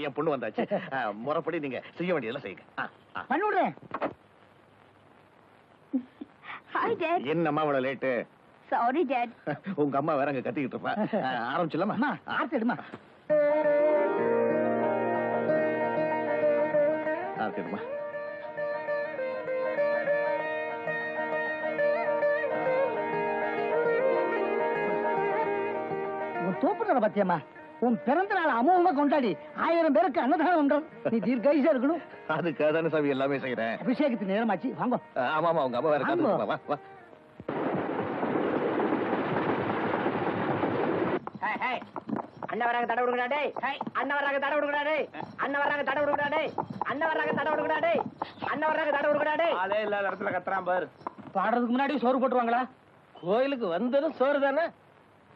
என் பொண்ணு வந்தாச்சு. முறைப்படி நீங்க செய்ய வேண்டியதெல்லாம் செய்யுங்க. பண்ணிவிடுறேன். Hi dad. என்னம்மா இவ்வளவு லேட்டு? Sorry dot. உங்க அம்மா வேற அங்க கத்திக்கிட்டு இருப்பா. ஆரம்பிச்சிடலாமா? அம்மா ஆர்த்தி எடுமா. ஆர்த்தி எடுமா. தோப்புற பத்தியம்மா, உன் பிறந்த நாள் அமோகமா கொண்டாடி 1000 பேருக்கு அன்னதானம் பண்றோம். நீ தீர்க்காயுசா இருக்கணும். அதுக்காக தானே சாமி எல்லாமே செய்யறேன். அபிஷேகத்துக்கு நேரமாச்சு, வாங்க. ஆமாமா, உங்க அம்மா வேற கத்துப்பா. வா வா. அண்ணா வராங்க, தடை விடுங்கடா டேய். அண்ணா வராங்க, தடை விடுங்கடா டேய். அண்ணா வராங்க, தடை விடுங்கடா டேய். அண்ணா வராங்க, தடை விடுங்கடா டேய். அண்ணா வராங்க, தடை விடுங்கடா டேய். அதே இல்லாத இடத்துல கத்துறான் பாரு. பாடுறதுக்கு முன்னாடி சோறு போட்டுருவாங்களா? கோயிலுக்கு வந்ததும் சோறு தானே.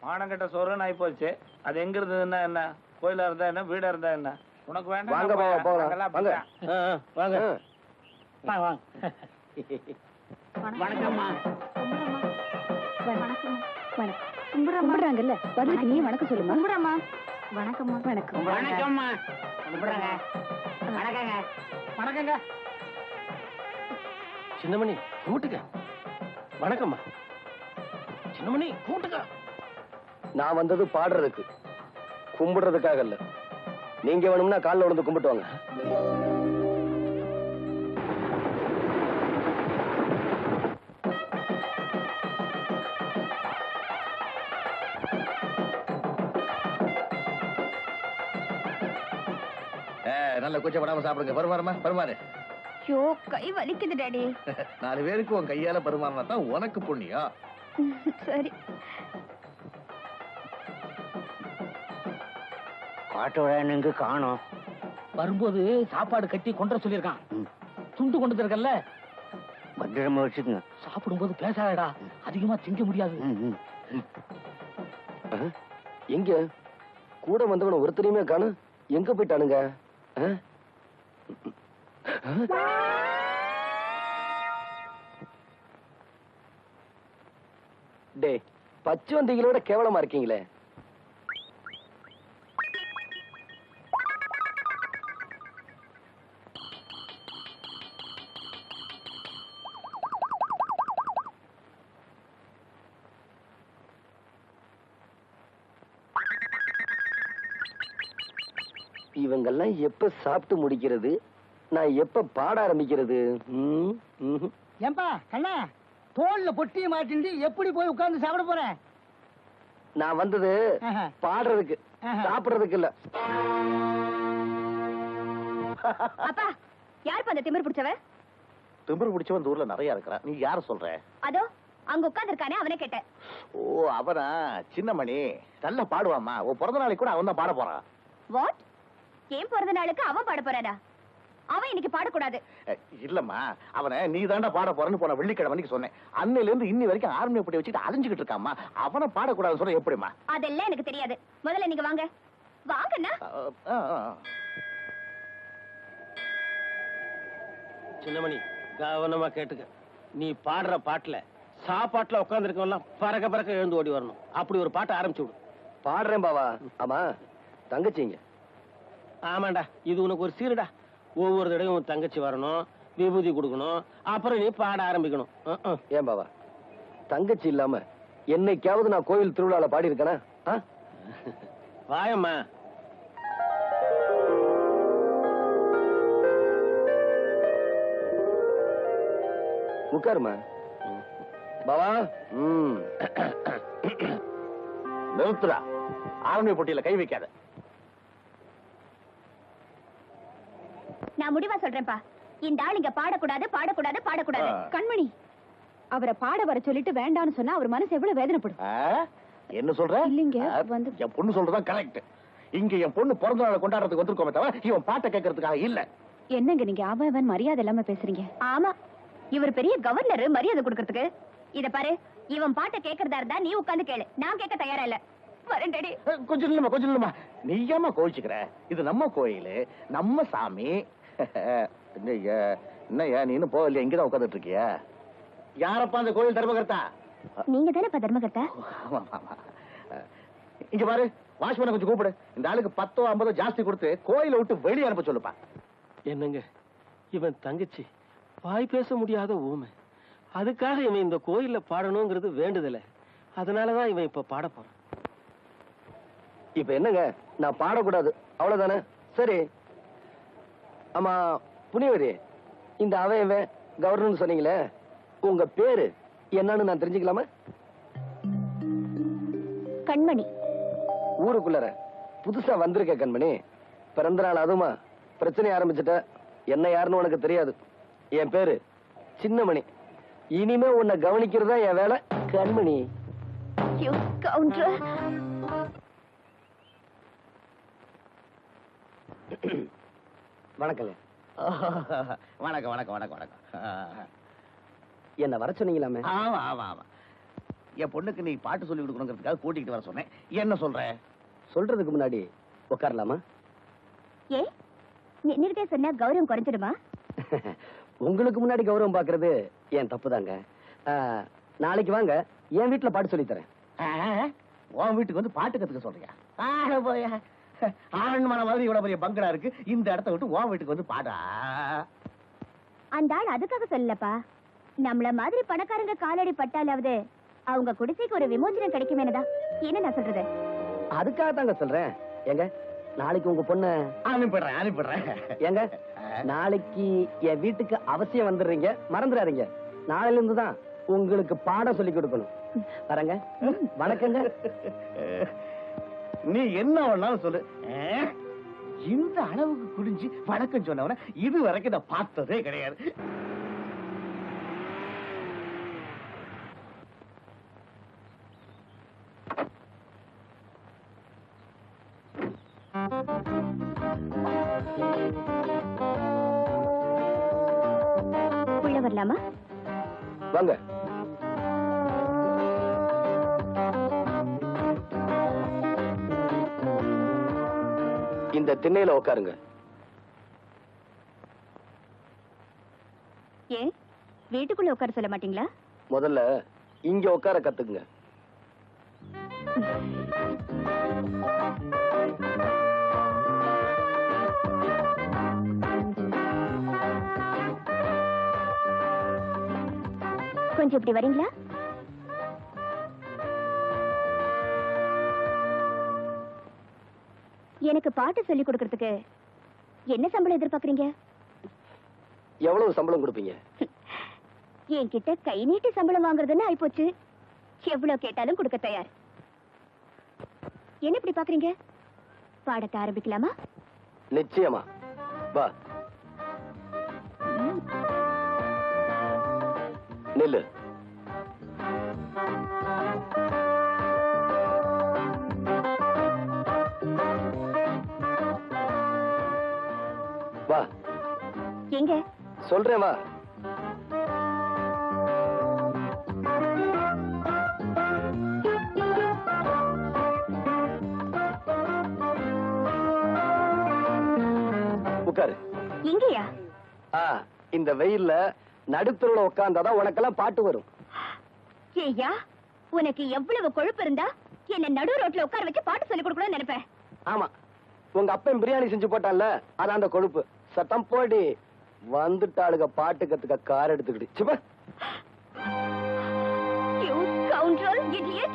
மானங்கட்ட சோறுன்னு ஆயி போச்சு. அது எங்க இருந்ததுன்னா என்ன? கோயிலா இருந்தா என்ன, வீடா இருந்தா என்ன? உனக்கு வேண்டாம். வாங்க பாவா, போலாம். வாங்க. வாங்க. வாங்க. வணக்கம்மா. வணக்கம். கும்பிடுறாங்கல்ல, பதிலுக்கு நீ வணக்கம் சொல்லுமா. கும்பிடுறமா. வணக்கம்மா. வணக்கம். வணக்கம்மா. கும்பிடுறாங்க. வணக்கங்க. வணக்கங்க. சின்னமணி கும்பிட்டுக்க. வணக்கம்மா. சின்னமணி கும்பிட்டுக்க. நான் வந்தது பாடுறதுக்கு, கும்பிடுறதுக்காக இல்ல. நீங்க வேணும்னா காலில் விழுந்து கும்பிட்டு வாங்க. நல்ல கூச்சப்படாம சாப்பிடுங்க. பருமாறமா, பருமாறு. ஐயோ, கை வலிக்குது டாடி. 4 பேருக்கு உன் கையால பருமாறினா தான் உனக்கு புண்ணியம். சரி. பாட்டு விழான்னு காணோம். வரும்போது சாப்பாடு கட்டி கொண்டு சொல்லியிருக்கான். துண்டு கொண்டு இருக்கல்ல, பத்திரமா வச்சுக்கோங்க. சாப்பிடும்போது பேசாதடா, அதிகமா திங்க முடியாது. எங்க கூட வந்தவன ஒருத்தரையுமே காணு. எங்க போயிட்டானுங்க? டே, பச்சை வந்திகளோட கேவலமா இருக்கீங்களே. இவங்கெல்லாம் எப்ப சாப்பிட்டு முடிக்கிறது, நான் எப்ப பாட ஆரம்பிக்கிறது? ஏன்பா கண்ணா, தோல்ல பொட்டியை மாட்டிண்டு எப்படி போய் உட்கார்ந்து சாப்பிட போறேன்? நான் வந்தது பாடுறதுக்கு, சாப்பிடுறதுக்கு இல்ல. அப்பா, யார் அந்த திமிர் பிடிச்சவ? திமிரு பிடிச்சவன் இந்த ஊர்ல நிறைய இருக்கிறான். நீ யார சொல்ற? அதோ அங்க உட்கார்ந்து இருக்கானே, அவனை கேட்டேன். ஓ, அவனா? சின்னமணி நல்லா பாடுவாமா. உன் பிறந்த நாளைக்கு கூட அவன் தான் பாட போறான். வாட்? ஏன் பிறந்த நாளுக்கு அவன் பாட போறானா? அவன் இன்னைக்கு பாடக்கூடாது. இல்லம்மா, அவனை நீ தாண்டா பாட போறன்னு போன வெள்ளிக்கிழமைக்கு சொன்னேன். அன்னையில இருந்து இன்னி வரைக்கும் ஆர்மியை போட்டு வச்சுட்டு அலைஞ்சுக்கிட்டு இருக்காமா. அவனை பாடக்கூடாதுன்னு சொல்ல எப்படிமா? அதெல்லாம் எனக்கு தெரியாது. முதல்ல நீங்க வாங்க. வாங்கண்ணா. சின்னமணி கவனமா கேட்டுக்க. நீ பாடுற பாட்டுல சாப்பாட்டுல உட்கார்ந்து இருக்கவெல்லாம் பறக்க பறக்க எழுந்து ஓடி வரணும். அப்படி ஒரு பாட்டை ஆரம்பிச்சு விடு. பாடுறேன் பாவா. ஆமா, தங்கச்சிங்க. ஆமாண்டா, இது உனக்கு ஒரு சீருடா. ஒவ்வொரு தடவையும் உன் தங்கச்சி வரணும், விபூதி கொடுக்கணும், அப்புறம் நீ பாட ஆரம்பிக்கணும். ஏன் பாவா, தங்கச்சி இல்லாம என்னைக்காவது நான் கோயில் திருவிழால பாடி இருக்கேனா? வாயம்மா. உட்காருமா பாவா. நிறுத்துடா. ஆர்மி போட்டியில கை வைக்காத. நான் முடிவா சொல்றேன்ப்பா, இந்த ஆள் இங்க பாடக்கூடாது, பாடக்கூடாது, பாடக்கூடாது. கண்மணி, அவரை பாட வர சொல்லிட்டு வேண்டான்னு சொன்னா அவர் மனசு எவ்வளவு வேதனைப்படும். என்ன சொல்ற? இல்லைங்க, வந்து என் பொண்ணு சொல்றதுதான் கரெக்ட். இங்க என் பொண்ணு பிறந்த நாளை கொண்டாடுறதுக்கு வந்திருக்கோமே தவிர இவன் பாட்டை கேட்கறதுக்காக இல்ல. என்னங்க நீங்க அவன் மரியாதை இல்லாம பேசுறீங்க? ஆமா, இவர் பெரிய கவர்னர், மரியாதை கொடுக்கறதுக்கு. இத பாரு, இவன் பாட்டை கேட்கறதா இருந்தா நீ உட்கார்ந்து கேளு. நான் கேட்க தயாரா இல்ல. வரேன்டி. கொஞ்சம் இல்லம்மா, கொஞ்சம் இல்லம்மா. நீ ஏமா கோவிச்சுக்கிற? இது நம்ம கோயிலு, நம்ம சாமி. என்னய்யா நீ இன்னும் போகலையா? இங்கதான் உட்காந்துட்டு இருக்கியா? யாரப்பா அந்த கோயில் தர்மகர்த்தா? நீங்க தானே தர்மகர்த்தா? இங்க பாரு, வாட்ச்மேனை கொஞ்சம் கூப்பிடு. இந்த ஆளுக்கு 10 50 ஜாஸ்தி கொடுத்து கோயிலை விட்டு வெளியே அனுப்ப சொல்லுப்பா. என்னங்க இவன் தங்கச்சி வாய் பேச முடியாத ஊமை. அதுக்காக இவன் இந்த கோயில்ல பாடணுங்கிறது வேண்டுதல. அதனாலதான் இவன் இப்ப பாட போறான். இப்ப என்னங்க, நான் பாடக்கூடாது அவ்வளவுதானே? சரி. ஆமா புனிவரி, இந்த அவன் கவர்னர் சொன்னீங்களே, உங்க பேரு என்னன்னு நான் தெரிஞ்சுக்கலாமா? கண்மணி. ஊருக்குள்ளற புதுசா வந்திருக்க கண்மணி. பிறந்த நாள் அதுமா பிரச்சனை ஆரம்பிச்சுட்ட. என்ன யாருன்னு உனக்கு தெரியாது. என் பேரு சின்னமணி. இனிமே உன்னை கவனிக்கிறதா என் வேலை கண்மணி. You scoundrel. வணக்கங்க. வணக்கம் வணக்கம் வணக்கம் வணக்கம். என்ன வர சொன்னீங்களாமே? ஆமா ஆமா ஆமா. என் பொண்ணுக்கு நீ பாட்டு சொல்லி கொடுக்கணுங்கிறதுக்காக கூட்டிகிட்டு வர சொன்னேன். என்ன சொல்ற? சொல்றதுக்கு முன்னாடி உட்காரலாமா? ஏ நின்னுகிட்டே சொன்னா கௌரவம் குறைஞ்சிடுமா? உங்களுக்கு முன்னாடி கௌரவம் பாக்குறது என் தப்புதாங்க. நாளைக்கு வாங்க, என் வீட்டுல பாட்டு சொல்லி தரேன். உன் வீட்டுக்கு வந்து பாட்டு கத்துக்க சொல்றியா? போய ஆரண்மனை மாதிரி இவ்வளவு பெரிய பங்களா இருக்கு, இந்த இடத்த விட்டு உன் வீட்டுக்கு வந்து பாடா. அந்த ஆள் அதுக்காக சொல்லலப்பா. நம்மள மாதிரி பணக்காரங்க காலடி பட்டாலாவது அவங்க குடிசைக்கு ஒரு விமோசனம் கிடைக்குமேனதான். என்ன நான் சொல்றது? அதுக்காக தாங்க சொல்றேன். ஏங்க நாளைக்கு உங்க பொண்ணு அனுப்பிடுறேன். ஏங்க நாளைக்கு என் வீட்டுக்கு அவசியம் வந்துடுறீங்க, மறந்துடாதீங்க. நாளையில இருந்து தான் உங்களுக்கு பாடம் சொல்லி கொடுக்கணும். வரங்க. வணக்கங்க. நீ என்ன வேணாலும் சொல்லு. இந்த அளவுக்கு குடிஞ்சு வணக்கம் சொன்னவன இது வரைக்கும் நான் பார்த்ததே கிடையாது. உள்ள வரலாமா? வாங்க. இந்த திண்ணையில உட்காருங்க. ஏன் வீட்டுக்குள்ள உட்கார சொல்ல மாட்டீங்களா? முதல்ல இங்க உட்கார கத்துக்குங்க. கொஞ்சம் இப்படி வரீங்களா? எனக்கு பாட்டு சொல்லி கொடுக்கறதுக்கு என்ன சம்பளம் எதிர்பார்க்கறீங்க? எவ்வளவு சம்பளம் கொடுப்பீங்க? என்கிட்ட கை நீட்டி சம்பளம் வாங்குறதுன்னு ஆயிப்போச்சு. எவ்வளவு கேட்டாலும் கொடுக்க தயார். என்ன இப்படி பாக்குறீங்க? பாடத்தை ஆரம்பிக்கலாமா? நிச்சயமா. வா. நில்லு. வா. எங்க? சொல்றேன் வா. உட்காரு. எங்கயா? இந்த வெயில்ல நடுத்தருல உட்கார்ந்தாதான் உனக்கெல்லாம் பாட்டு வரும். ஏய்யா, உனக்கு எவ்வளவு கொழுப்பு இருந்தா என்ன நடு ரோட்ல உட்கார வச்சு பாட்டு சொல்லி கொடுக்கணும்னு நினைப்பேன். ஆமா, உங்க அப்பன் பிரியாணி செஞ்சு போட்டான்ல, அது அந்த கொழுப்பு. சத்தம் போடி. வந்துட்டாளுக பாட்டு கத்துக்க கார் எடுத்துக்கிட்டு. சும்மா. You scoundrel, idiot!